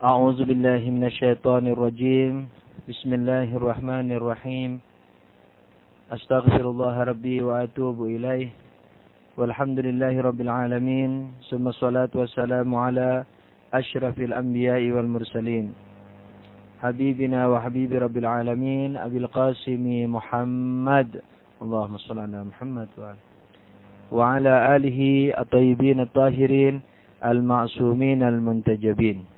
أعوذ بالله من الشيطان الرجيم. بسم الله الرحمن الرحيم. أستغفر الله ربي وأتوب إليه. والحمد لله رب العالمين. ثم الصلاة والسلام على أشرف الأنبياء والمرسلين. حبيبنا وحبيب رب العالمين أبي القاسم محمد. اللهم صل على محمد وعلى آله الطيبين الطاهرين المعصومين المنتجبين.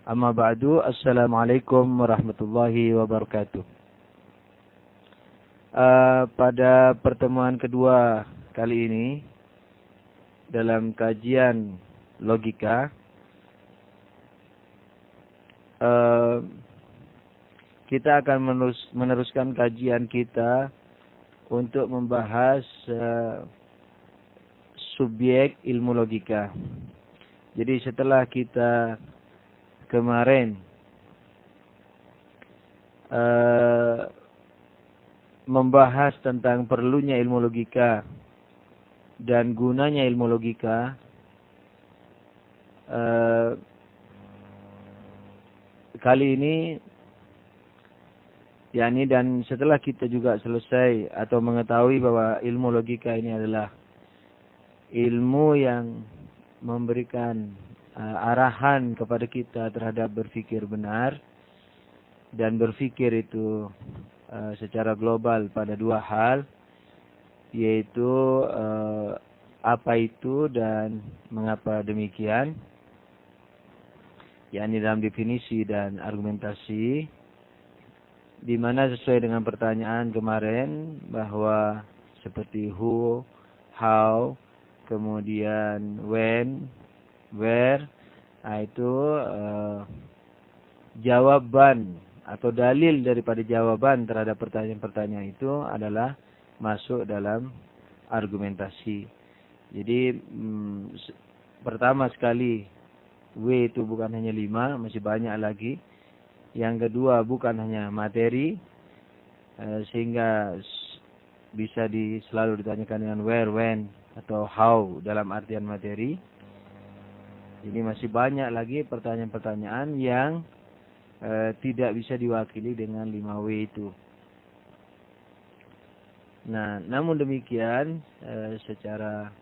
Amma ba'du, assalamualaikum warahmatullahi wabarakatuh. Pada pertemuan kedua kali ini, dalam kajian logika, kita akan meneruskan kajian kita untuk membahas subjek ilmu logika. Jadi setelah kita kemarin membahas tentang perlunya ilmu logika dan gunanya ilmu logika, kali ini dan setelah kita juga selesai atau mengetahui bahwa ilmu logika ini adalah ilmu yang memberikan arahan kepada kita terhadap berpikir benar dan berpikir itu secara global pada dua hal, yaitu apa itu dan mengapa demikian, yakni dalam definisi dan argumentasi, di mana sesuai dengan pertanyaan kemarin bahwa seperti who, how, kemudian when, where, itu jawaban atau dalil daripada jawaban terhadap pertanyaan-pertanyaan itu adalah masuk dalam argumentasi. Jadi pertama sekali, W itu bukan hanya 5, masih banyak lagi. Yang kedua, bukan hanya materi, sehingga bisa selalu ditanyakan dengan where, when, atau how dalam artian materi. Jadi masih banyak lagi pertanyaan-pertanyaan yang tidak bisa diwakili dengan 5W itu. Nah, namun demikian secara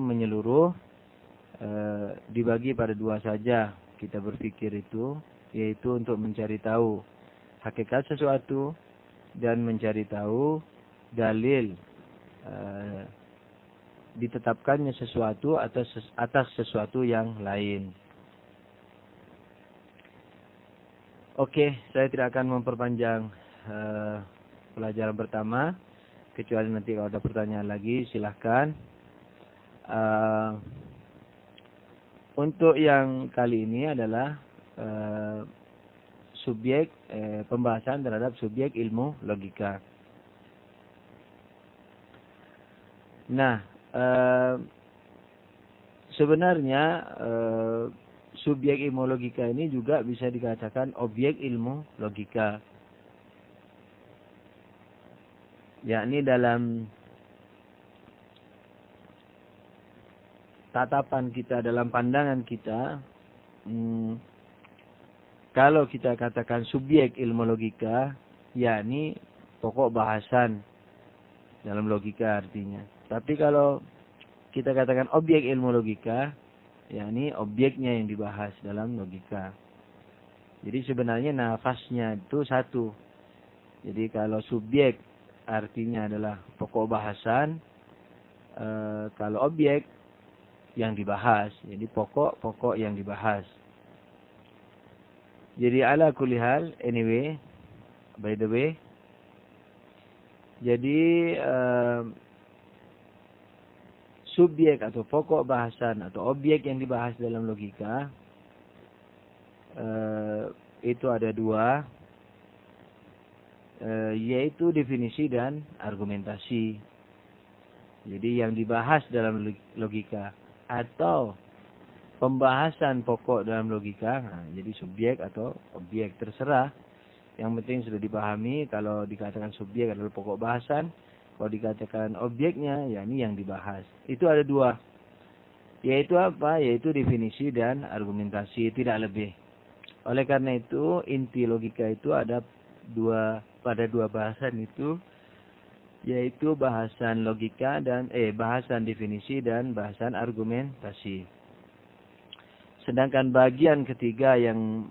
menyeluruh dibagi pada dua saja kita berpikir itu, yaitu untuk mencari tahu hakikat sesuatu dan mencari tahu dalil ditetapkannya sesuatu atas sesuatu yang lain. Oke, saya tidak akan memperpanjang pelajaran pertama, kecuali nanti kalau ada pertanyaan lagi silahkan. Untuk yang kali ini adalah pembahasan terhadap subjek ilmu logika. Nah, sebenarnya subjek ilmu logika ini juga bisa dikatakan objek ilmu logika, yakni dalam tatapan kita, dalam pandangan kita, kalau kita katakan subjek ilmu logika, yakni pokok bahasan dalam logika artinya. Tapi kalau kita katakan objek ilmu logika, yakni objeknya yang dibahas dalam logika. Jadi sebenarnya nafasnya itu satu. Jadi kalau subjek artinya adalah pokok bahasan, kalau objek yang dibahas, jadi pokok-pokok yang dibahas. Jadi ala kulli hal, anyway, by the way, jadi subjek atau pokok bahasan atau objek yang dibahas dalam logika itu ada dua, yaitu definisi dan argumentasi. Jadi yang dibahas dalam logika atau pembahasan pokok dalam logika, jadi subjek atau objek terserah. Yang penting sudah dipahami kalau dikatakan subjek adalah pokok bahasan. Kalau dikatakan objeknya, yakni yang dibahas. Itu ada dua. Yaitu apa? Yaitu definisi dan argumentasi, tidak lebih. Oleh karena itu, inti logika itu ada pada dua bahasan itu, yaitu bahasan logika dan bahasan definisi dan bahasan argumentasi. Sedangkan bagian ketiga yang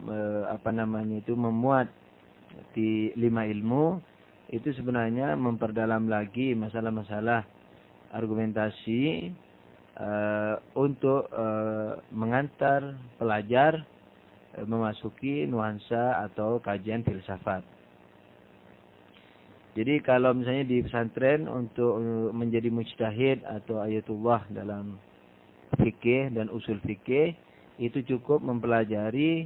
memuat di 5 ilmu itu sebenarnya memperdalam lagi masalah-masalah argumentasi untuk mengantar pelajar memasuki nuansa atau kajian filsafat. Jadi kalau misalnya di pesantren untuk menjadi mujtahid atau ayatullah dalam fikih dan usul fikih, itu cukup mempelajari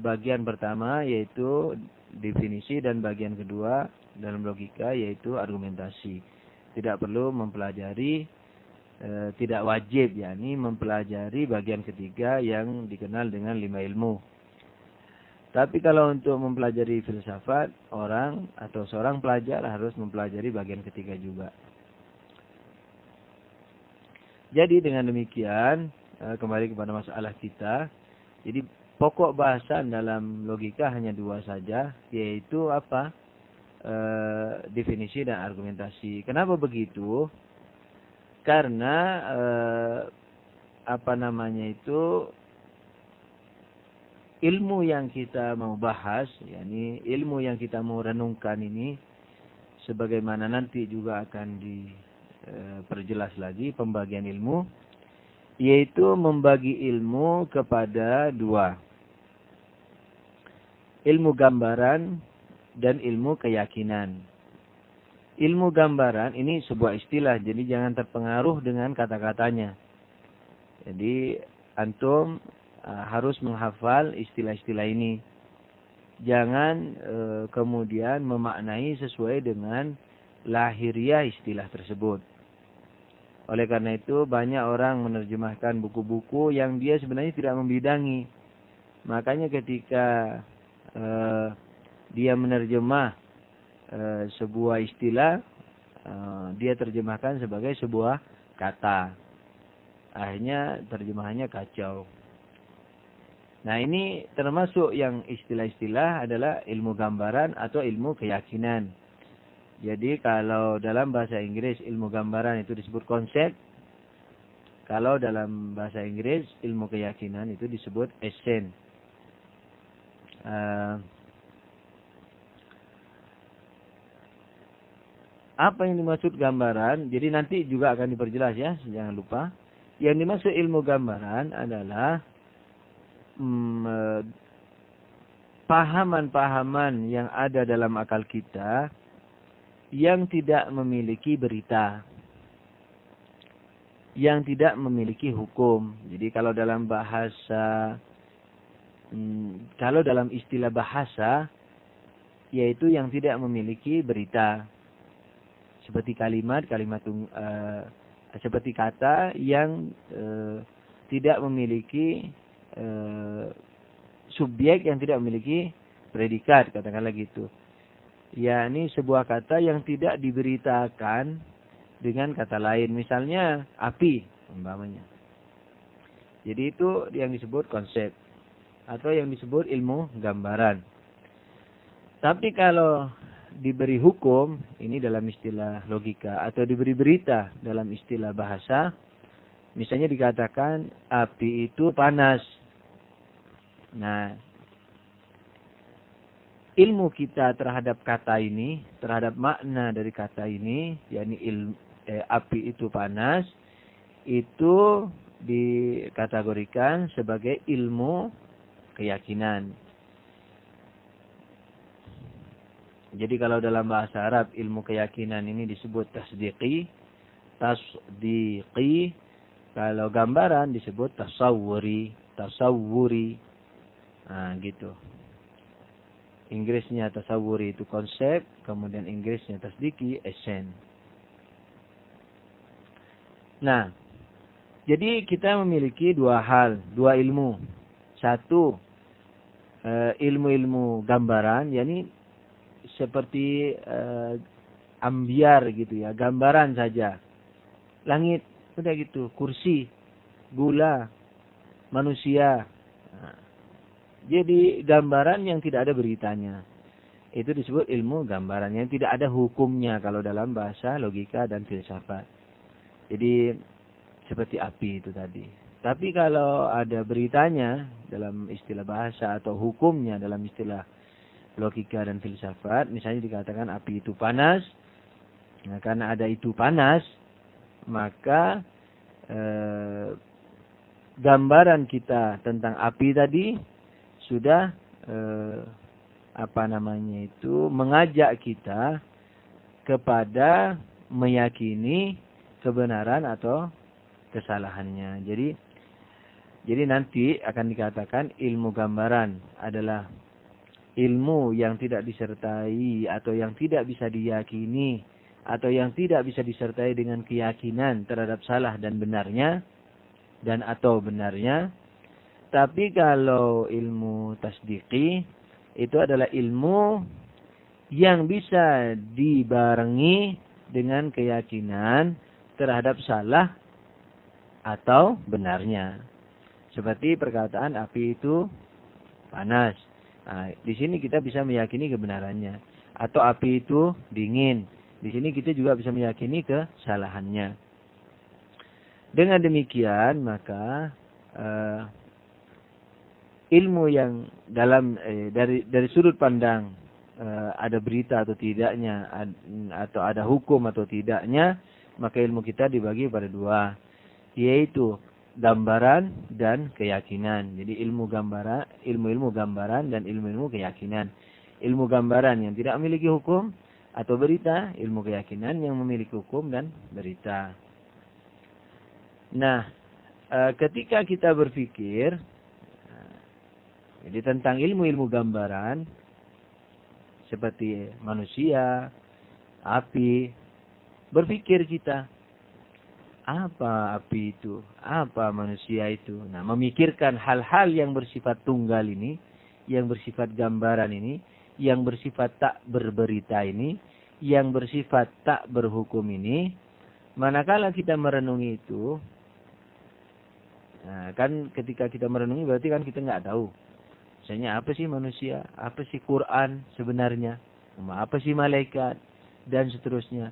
bagian pertama yaitu definisi dan bagian kedua dalam logika yaitu argumentasi. Tidak perlu mempelajari, tidak wajib yakni mempelajari bagian ketiga yang dikenal dengan 5 ilmu. Tapi kalau untuk mempelajari filsafat, orang atau seorang pelajar harus mempelajari bagian ketiga juga. Jadi dengan demikian, kembali kepada masalah kita. Jadi pokok bahasan dalam logika hanya 2 saja, yaitu apa? Definisi dan argumentasi. Kenapa begitu? Karena ilmu yang kita mau bahas, yakni ilmu yang kita mau renungkan ini, sebagaimana nanti juga akan diperjelas lagi pembagian ilmu, yaitu membagi ilmu kepada 2. Ilmu gambaran dan ilmu keyakinan. Ilmu gambaran ini sebuah istilah, jadi jangan terpengaruh dengan kata-katanya. Jadi antum harus menghafal istilah-istilah ini. Jangan kemudian memaknai sesuai dengan lahiriah istilah tersebut. Oleh karena itu banyak orang menerjemahkan buku-buku yang dia sebenarnya tidak membidangi. Makanya ketika dia menerjemah sebuah istilah, dia terjemahkan sebagai sebuah kata. Akhirnya terjemahannya kacau. Nah ini termasuk yang istilah-istilah adalah ilmu gambaran atau ilmu keyakinan. Jadi kalau dalam bahasa Inggris ilmu gambaran itu disebut konsep. Kalau dalam bahasa Inggris ilmu keyakinan itu disebut essence. Apa yang dimaksud gambaran? Jadi nanti juga akan diperjelas ya, jangan lupa. Yang dimaksud ilmu gambaran adalah pahaman-pahaman yang ada dalam akal kita yang tidak memiliki berita, yang tidak memiliki hukum. Jadi kalau dalam bahasa, kalau dalam istilah bahasa, yaitu yang tidak memiliki berita, seperti seperti kata yang tidak memiliki subjek, yang tidak memiliki predikat, katakanlah gitu. Yakni sebuah kata yang tidak diberitakan dengan kata lain. Misalnya api umpamanya. Jadi itu yang disebut konsep atau yang disebut ilmu gambaran. Tapi kalau diberi hukum, ini dalam istilah logika, atau diberi berita dalam istilah bahasa, misalnya dikatakan api itu panas. Nah, ilmu kita terhadap kata ini, terhadap makna dari kata ini, yakni api itu panas, itu dikategorikan sebagai ilmu keyakinan. Jadi kalau dalam bahasa Arab ilmu keyakinan ini disebut tasdiqi. Kalau gambaran disebut tasawwuri. Nah, gitu. Inggrisnya tasawwuri itu konsep, kemudian Inggrisnya tasdiqi essence. Nah, jadi kita memiliki 2 hal, 2 ilmu. Satu, ilmu-ilmu gambaran, yakni seperti ambiar gitu ya, gambaran saja. Langit Udah gitu, kursi, gula, manusia. Nah, jadi gambaran yang tidak ada beritanya. Itu disebut ilmu gambaran yang tidak ada hukumnya kalau dalam bahasa logika dan filsafat. Jadi seperti api itu tadi. Tapi kalau ada beritanya dalam istilah bahasa atau hukumnya dalam istilah logika dan filsafat, misalnya dikatakan api itu panas. Nah, karena ada itu panas, maka gambaran kita tentang api tadi sudah mengajak kita kepada meyakini kebenaran atau kesalahannya. Jadi nanti akan dikatakan ilmu gambaran adalah ilmu yang tidak disertai atau yang tidak bisa diyakini atau yang tidak bisa disertai dengan keyakinan terhadap salah dan benarnya dan atau benarnya. Tapi kalau ilmu tasdiki itu adalah ilmu yang bisa dibarengi dengan keyakinan terhadap salah atau benarnya. Seperti perkataan api itu panas. Nah, di sini kita bisa meyakini kebenarannya. Atau api itu dingin. Di sini kita juga bisa meyakini kesalahannya. Dengan demikian maka ilmu yang dari sudut pandang ada berita atau tidaknya atau ada hukum atau tidaknya, maka ilmu kita dibagi pada dua, yaitu gambaran dan keyakinan. Jadi ilmu gambaran dan ilmu keyakinan. Ilmu gambaran yang tidak memiliki hukum atau berita, ilmu keyakinan yang memiliki hukum dan berita. Nah, ketika kita berpikir jadi tentang ilmu-ilmu gambaran seperti manusia, api, berpikir kita, apa api itu? Apa manusia itu? Nah, memikirkan hal-hal yang bersifat tunggal ini, yang bersifat gambaran ini, yang bersifat tak berberita ini, yang bersifat tak berhukum ini, manakala kita merenungi itu, nah, kan ketika kita merenungi berarti kan kita nggak tahu. Misalnya apa sih manusia? Apa sih Quran sebenarnya? Apa sih malaikat? Dan seterusnya.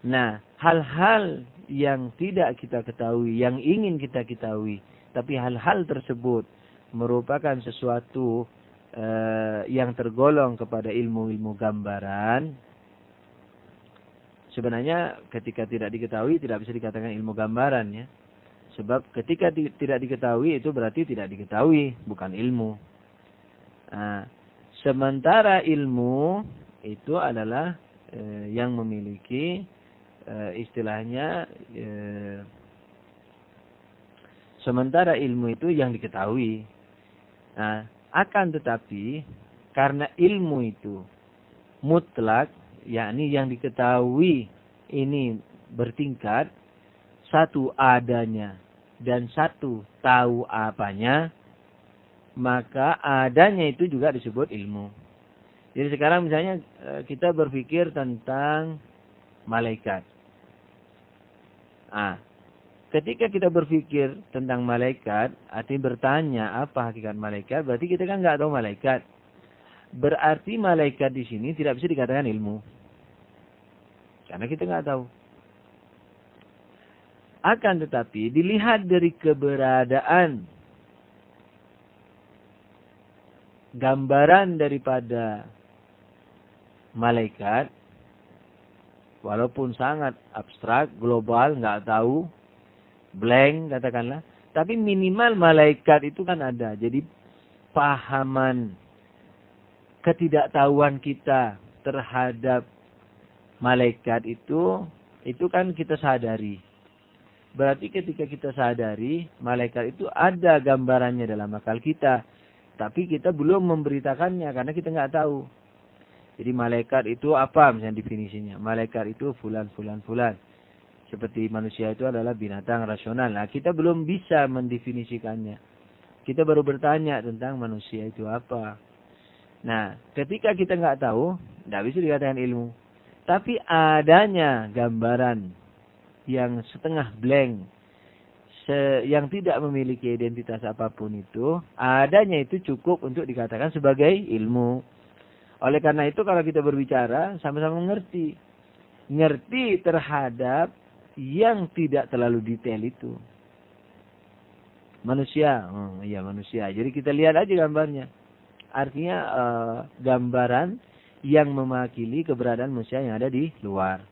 Nah, hal-hal yang tidak kita ketahui, yang ingin kita ketahui, tapi hal-hal tersebut merupakan sesuatu yang tergolong kepada ilmu-ilmu gambaran. Sebenarnya ketika tidak diketahui tidak bisa dikatakan ilmu gambaran ya. Sebab ketika tidak diketahui itu berarti tidak diketahui, bukan ilmu. Nah, sementara ilmu itu adalah yang memiliki istilahnya sementara ilmu itu yang diketahui. Nah, akan tetapi karena ilmu itu mutlak, yakni yang diketahui ini bertingkat, satu adanya dan satu tahu apanya, maka adanya itu juga disebut ilmu. Jadi sekarang misalnya kita berpikir tentang malaikat. Nah, ketika kita berpikir tentang malaikat, artinya bertanya apa hakikat malaikat, berarti kita kan nggak tahu malaikat. Berarti malaikat di sini tidak bisa dikatakan ilmu, karena kita nggak tahu. Akan tetapi dilihat dari keberadaan gambaran daripada malaikat, walaupun sangat abstrak, global, nggak tahu, blank katakanlah, tapi minimal malaikat itu kan ada. Jadi pahaman ketidaktahuan kita terhadap malaikat itu kan kita sadari. Berarti ketika kita sadari, malaikat itu ada gambarannya dalam akal kita. Tapi kita belum memberitakannya karena kita nggak tahu. Jadi malaikat itu apa misalnya definisinya? Malaikat itu fulan. Seperti manusia itu adalah binatang rasional. Nah, kita belum bisa mendefinisikannya. Kita baru bertanya tentang manusia itu apa. Nah, ketika kita nggak tahu, nggak bisa dikatakan ilmu. Tapi adanya gambaran yang setengah blank, yang tidak memiliki identitas apapun itu, adanya itu cukup untuk dikatakan sebagai ilmu. Oleh karena itu kalau kita berbicara sama-sama mengerti. Ngerti terhadap yang tidak terlalu detail itu. Manusia, iya manusia. Jadi kita lihat aja gambarnya. Artinya gambaran yang mewakili keberadaan manusia yang ada di luar.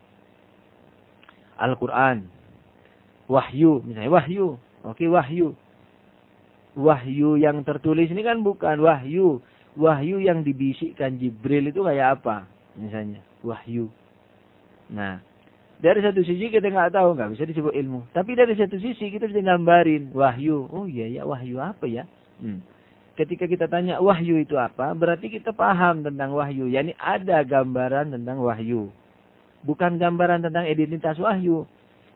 Al-Quran, wahyu, misalnya wahyu. Oke, wahyu. Wahyu yang tertulis ini kan bukan wahyu. Wahyu yang dibisikkan Jibril itu kayak apa? Misalnya, wahyu. Nah, dari satu sisi kita nggak tahu, nggak bisa disebut ilmu. Tapi dari satu sisi kita bisa gambarin wahyu. Oh iya ya, wahyu apa ya? Ketika kita tanya wahyu itu apa, berarti kita paham tentang wahyu. Yani ada gambaran tentang wahyu. Bukan gambaran tentang identitas wahyu.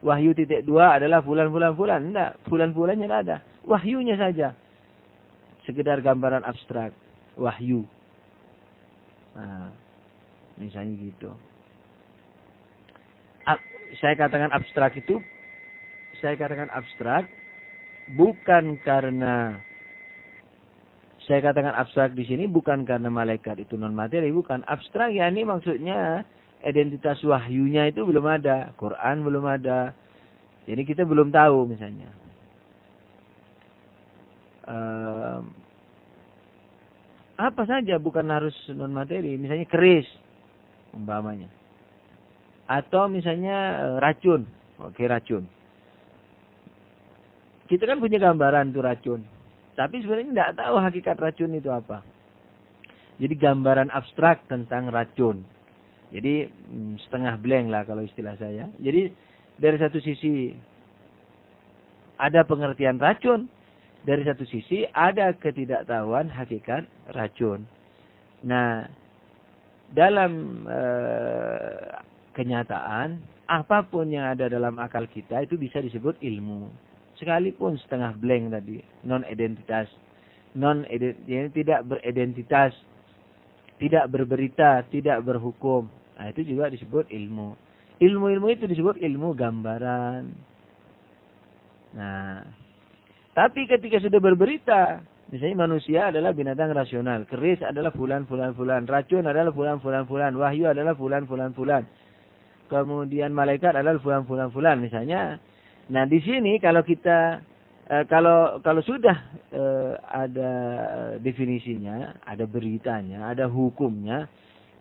Wahyu .2 adalah fulan. Enggak, fulan-fulannya enggak ada. Wahyunya saja. Sekedar gambaran abstrak. Wahyu. Nah, misalnya gitu. Saya katakan abstrak bukan karena saya katakan abstrak di sini bukan karena malaikat itu non materi, bukan. Abstrak ya ini maksudnya identitas wahyunya itu belum ada, Quran belum ada. Jadi kita belum tahu misalnya. Apa saja bukan harus non materi, misalnya keris umpamanya. Atau misalnya racun. Oke, racun. Kita kan punya gambaran tuh racun. Tapi sebenarnya tidak tahu hakikat racun itu apa. Jadi gambaran abstrak tentang racun. Jadi setengah blank lah kalau istilah saya. Jadi dari satu sisi ada pengertian racun. Dari satu sisi ada ketidaktahuan hakikat racun. Nah, dalam kenyataan, apapun yang ada dalam akal kita itu bisa disebut ilmu. Sekalipun setengah blank tadi, non-identitas. Jadi tidak beridentitas, tidak berberita, tidak berhukum. Nah, itu juga disebut ilmu. Ilmu-ilmu itu disebut ilmu gambaran. Nah, tapi ketika sudah berberita, misalnya manusia adalah binatang rasional, keris adalah fulan, racun adalah fulan, wahyu adalah fulan. Kemudian malaikat adalah fulan misalnya. Nah, di sini kalau kita kalau sudah ada definisinya, ada beritanya, ada hukumnya,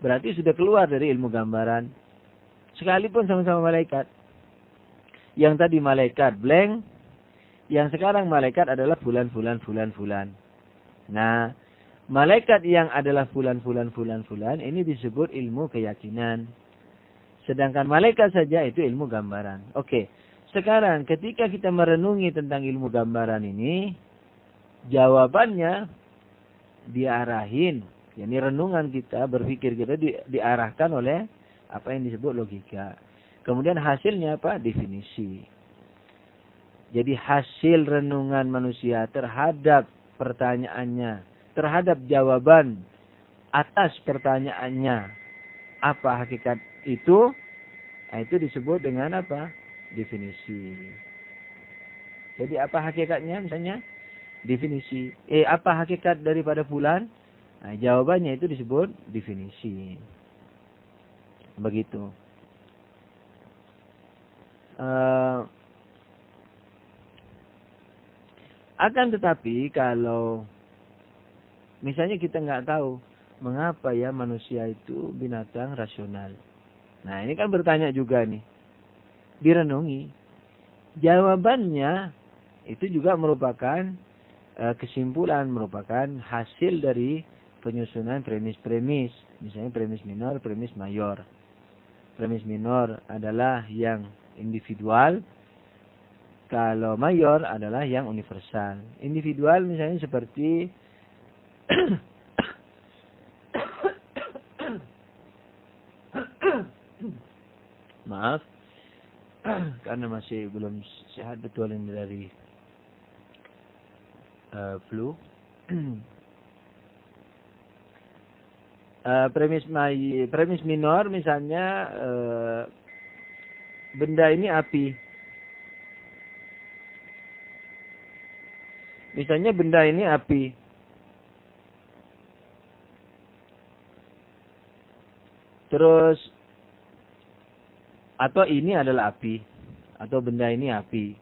berarti sudah keluar dari ilmu gambaran. Sekalipun sama-sama malaikat. Yang tadi malaikat blank, yang sekarang malaikat adalah fulan. Nah, malaikat yang adalah fulan ini disebut ilmu keyakinan. Sedangkan malaikat saja itu ilmu gambaran. Oke. Sekarang ketika kita merenungi tentang ilmu gambaran ini, jawabannya diarahin. Yani renungan kita, berpikir kita diarahkan oleh apa yang disebut logika. Kemudian hasilnya apa? Definisi. Jadi hasil renungan manusia terhadap pertanyaannya, terhadap jawaban atas pertanyaannya, apa hakikat itu? Nah, itu disebut dengan apa? Definisi. Jadi apa hakikatnya misalnya? Definisi. Apa hakikat daripada fulan? Nah, jawabannya itu disebut definisi. Begitu. Akan tetapi kalau misalnya kita nggak tahu mengapa ya manusia itu binatang rasional. Nah, ini kan bertanya juga nih. Direnungi. Jawabannya itu juga merupakan kesimpulan, merupakan hasil dari penyusunan premis-premis. Misalnya premis minor, premis mayor. Premis minor adalah yang individual. Kalau mayor adalah yang universal. Individual misalnya seperti maaf, karena masih belum sehat betul ini dari flu. Premis minor misalnya benda ini api. Misalnya benda ini api. Terus, atau ini adalah api. Atau benda ini api.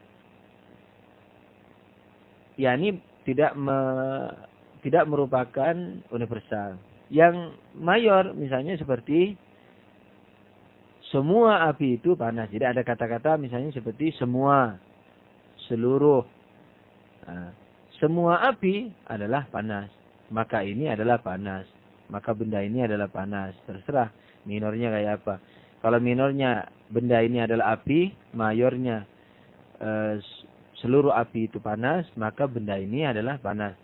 Ya, ini tidak merupakan universal. Yang mayor misalnya seperti semua api itu panas. Jadi ada kata-kata misalnya seperti semua, seluruh. Nah, semua api adalah panas. Maka ini adalah panas. Maka benda ini adalah panas. Terserah minornya kayak apa. Kalau minornya benda ini adalah api, mayornya seluruh api itu panas, maka benda ini adalah panas.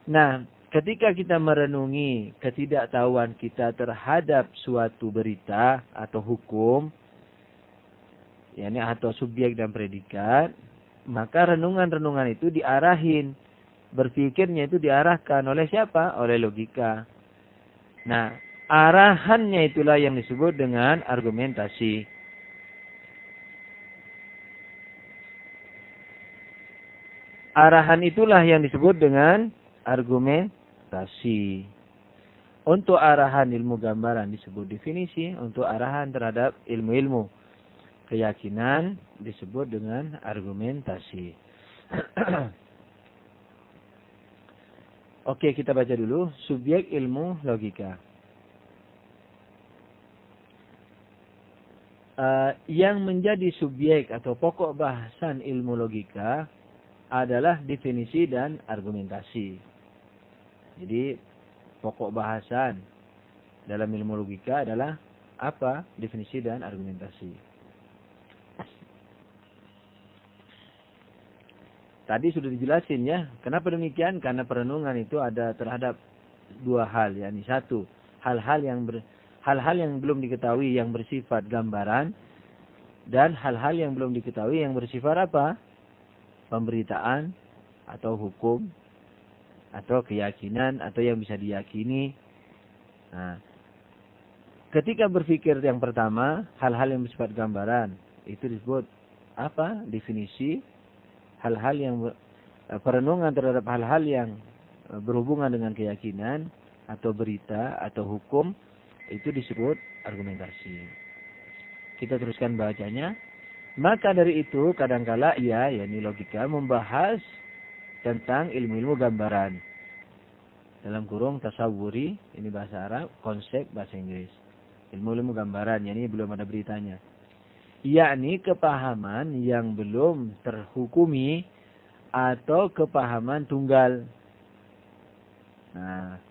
Nah, ketika kita merenungi ketidaktahuan kita terhadap suatu berita atau hukum, yakni atau subjek dan predikat, maka renungan-renungan itu diarahin, berpikirnya itu diarahkan oleh siapa? Oleh logika. Nah, arahannya itulah yang disebut dengan argumentasi. Arahan itulah yang disebut dengan argumentasi. Untuk arahan ilmu gambaran disebut definisi. Untuk arahan terhadap ilmu-ilmu keyakinan disebut dengan argumentasi. Oke, kita baca dulu. Subjek ilmu logika. Yang menjadi subjek atau pokok bahasan ilmu logika adalah definisi dan argumentasi. Jadi pokok bahasan dalam ilmu logika adalah apa? Definisi dan argumentasi. Tadi sudah dijelasin ya. Kenapa demikian? Karena perenungan itu ada terhadap dua hal, yakni satu, hal-hal yang belum diketahui yang bersifat gambaran, dan hal-hal yang belum diketahui yang bersifat apa? Pemberitaan atau hukum atau keyakinan atau yang bisa diyakini. Nah, ketika berpikir yang pertama, hal-hal yang bersifat gambaran, itu disebut apa? Definisi. Hal-hal yang perenungan terhadap hal-hal yang berhubungan dengan keyakinan atau berita atau hukum, itu disebut argumentasi. Kita teruskan bacanya. Maka dari itu kadangkala yakni logika membahas tentang ilmu-ilmu gambaran. Dalam kurung tasawuri, ini bahasa Arab, konsep bahasa Inggris. Ilmu-ilmu gambaran, yakni belum ada beritanya. Yakni kepahaman yang belum terhukumi atau kepahaman tunggal. Nah,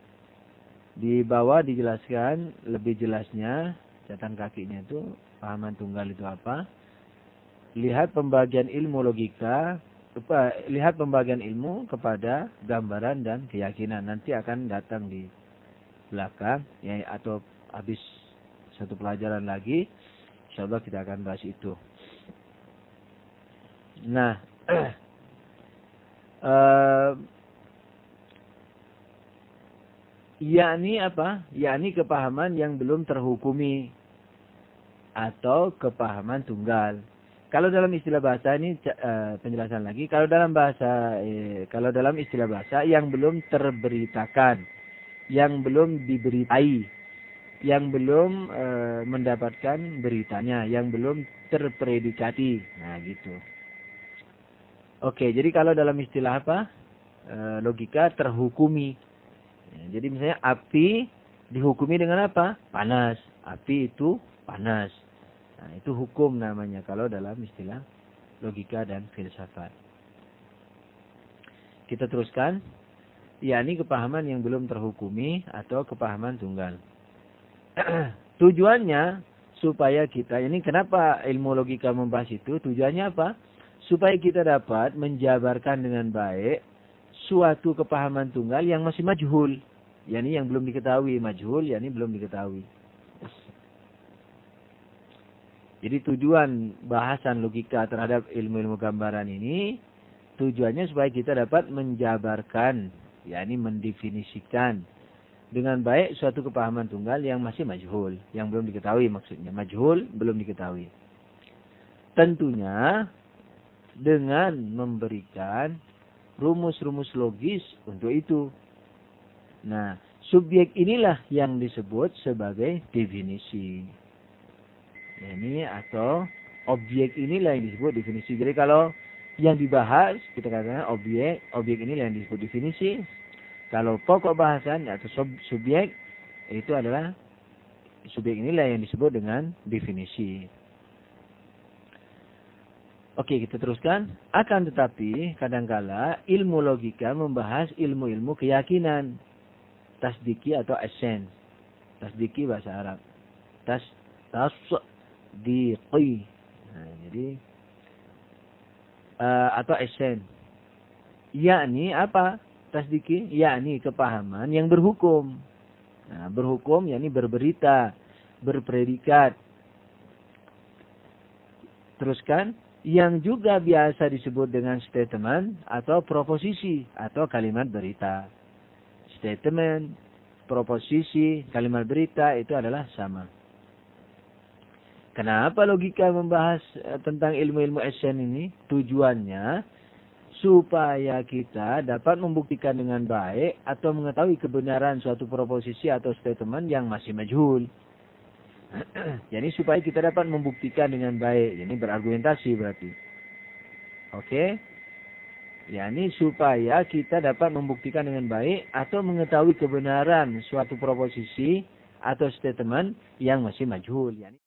di bawah dijelaskan lebih jelasnya, catatan kakinya itu, pahaman tunggal itu apa? Lihat pembagian ilmu logika, lihat pembagian ilmu kepada gambaran dan keyakinan. Nanti akan datang di belakang, ya, atau habis satu pelajaran lagi, insyaallah kita akan bahas itu. Nah, yakni apa? Yakni kepahaman yang belum terhukumi atau kepahaman tunggal. Kalau dalam istilah bahasa ini penjelasan lagi. Kalau dalam istilah bahasa yang belum terberitakan, yang belum diberitai, yang belum mendapatkan beritanya, yang belum terpredikati. Nah, gitu. Oke, jadi kalau dalam istilah apa? Logika terhukumi. Ya, jadi misalnya api dihukumi dengan apa? Panas. Api itu panas. Nah, itu hukum namanya kalau dalam istilah logika dan filsafat. Kita teruskan. Yakni kepahaman yang belum terhukumi atau kepahaman tunggal. Tujuannya supaya kita, ini kenapa ilmu logika membahas itu? Tujuannya apa? Supaya kita dapat menjabarkan dengan baik suatu kepahaman tunggal yang masih majhul. yakni yang belum diketahui. Majhul, yakni belum diketahui. Jadi tujuan bahasan logika terhadap ilmu-ilmu gambaran ini, tujuannya supaya kita dapat menjabarkan, yakni mendefinisikan dengan baik suatu kepahaman tunggal yang masih majhul, yang belum diketahui maksudnya. Majhul, belum diketahui. Tentunya dengan memberikan rumus-rumus logis untuk itu. Nah, subjek inilah yang disebut sebagai definisi. Ini atau objek inilah yang disebut definisi. Jadi kalau yang dibahas kita katakan objek inilah yang disebut definisi. Kalau pokok bahasan atau subjek itu adalah subjek inilah yang disebut dengan definisi. Oke, kita teruskan. Akan tetapi kadangkala ilmu logika membahas ilmu-ilmu keyakinan, tasdiki atau esen. Tasdiki bahasa Arab. Tasdiqi. Nah, jadi atau esen. Yakni apa? Tasdiki, yakni kepahaman yang berhukum. Nah, berhukum yakni berberita, berpredikat. Teruskan, yang juga biasa disebut dengan statement atau proposisi atau kalimat berita. Statement, proposisi, kalimat berita itu adalah sama. Kenapa logika membahas tentang ilmu-ilmu esen ini? Tujuannya supaya kita dapat membuktikan dengan baik atau mengetahui kebenaran suatu proposisi atau statement yang masih majhul. Jadi supaya kita dapat membuktikan dengan baik. Jadi berargumentasi berarti. Oke. Yani supaya kita dapat membuktikan dengan baik atau mengetahui kebenaran suatu proposisi atau statement yang masih majhul. Yani